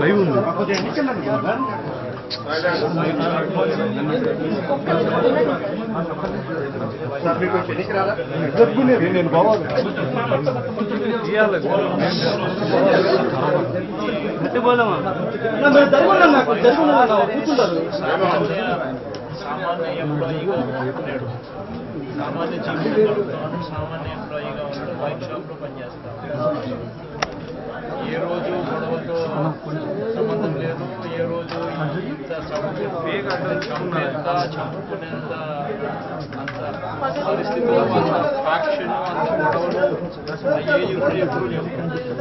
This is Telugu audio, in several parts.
లైవ్ ఉంది. నేను బావాలి సామాన్య ఎంప్లాయీగా ఉన్నాడు. సామాన్య జీవితంలో సామాన్య ఎంప్లాయీగా ఉన్నాడు. వైన్ షాప్లో పనిచేస్తాడు. ఏ రోజు గొడవతో సంబంధం లేదు. ఏ రోజు ఇంత చంపేంత చంపుకునేంత అంత పరిస్థితుల్లో అంత ఫ్యాక్షన్ అంత గొడవలు ఏజ్ కూడా ఎప్పుడు లేవు. అంతే కదా.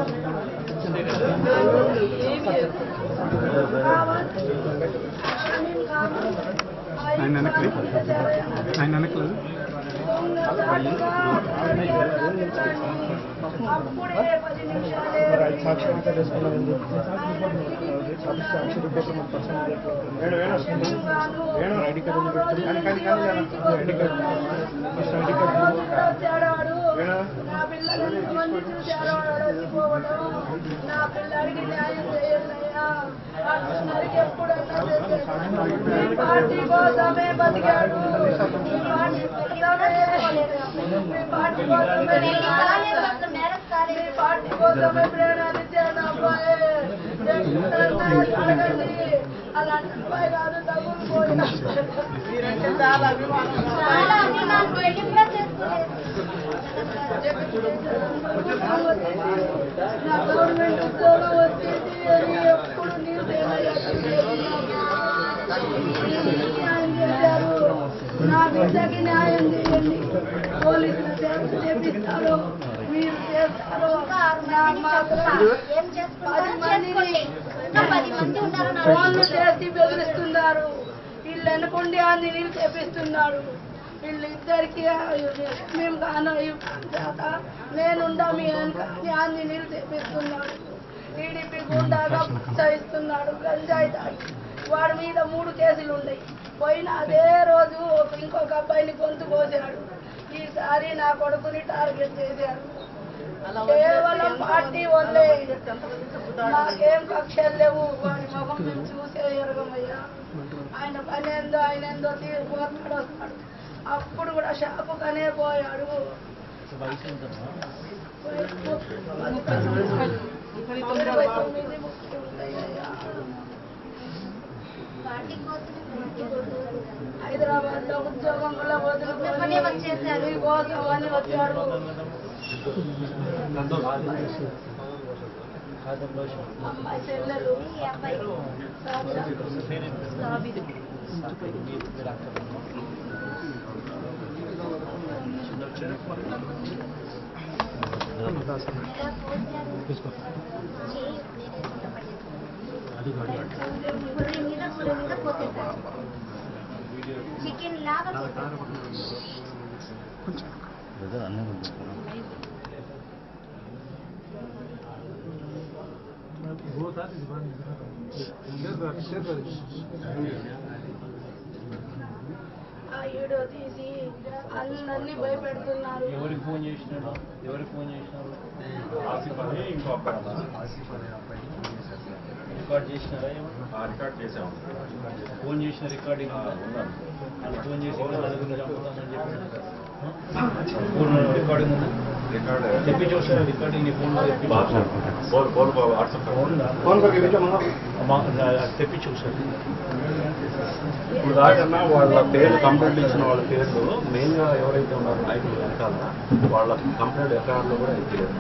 ఆయన వెనకలేదు పార్టీ కోసమే బతికాడు. పార్టీ కోసమే ప్రేరణించాడు అబ్బాయి. అలాంటి అబ్బాయి కాదు. తగులుపోయినా చాలా అభిమానం. నా గవర్నమెంట్ ఉద్యోగం వచ్చింది అని ఎప్పుడు న్యాయం చేశారు. నా బిడ్డకి న్యాయం చేయండి. పోలీసులు చేపిస్తారు, మీరు చేస్తారు. ఫోన్లు చేసి బెదిరిస్తున్నారు. వీళ్ళు అనుకుండి అన్ని నీళ్ళు చేపిస్తున్నాడు. వీళ్ళు ఇద్దరికి మేము కాను నేనుండా మీ అన్ని నీళ్ళు చేపిస్తున్నాడు. టీడీపీ గుండాగా ప్రోత్సహిస్తున్నాడు. గంజాయి తాగి వాడి మీద 3 కేసులు ఉన్నాయి. పోయిన అదే రోజు ఇంకొక అబ్బాయిని గొంతు కోసాడు. ఈసారి నా కొడుకుని టార్గెట్ చేశాడు. కేవలం పార్టీ వల్లే. నాకేం కక్షలు లేవు. వాడి ముఖం చూసే ఎరగమయ్యా. ఆయన పని ఏందో ఆయన ఏందో తీరిపోతాడు వస్తాడు. అప్పుడు కూడా షాపుకనే పోయాడు. 99 ఉంటాయ్యా. హైదరాబాద్ లో ఉద్యోగం కూడా వదులుకొని కోసం అని వచ్చాడు. అమ్మాయి చెల్లెలు చికెన్ లాగా ఆ వీడియో తీసి అందరినీ భయపెడుతున్నారు. ఎవరికి ఫోన్ చేసినాడు? రికార్డ్ చేసినారా? రికార్డ్ చేసాము. ఫోన్ చేసిన రికార్డింగ్ ఫోన్ చేసి చంపుతామని చెప్పి రికార్డింగ్ ఉందా? తెప్పి చూసారా రికార్డింగ్? నీ ఫోన్లో తెప్పి చూసారు. ఇప్పుడు దాకన్నా వాళ్ళ పేర్లు కంప్లైంట్ ఇచ్చిన వాళ్ళ పేర్లు మెయిన్గా ఎవరైతే ఉన్నారో నాయకులు వెనకాల వాళ్ళ కంప్లైంట్ ఎఫ్ఐఆర్లో కూడా ఎక్కలేదు.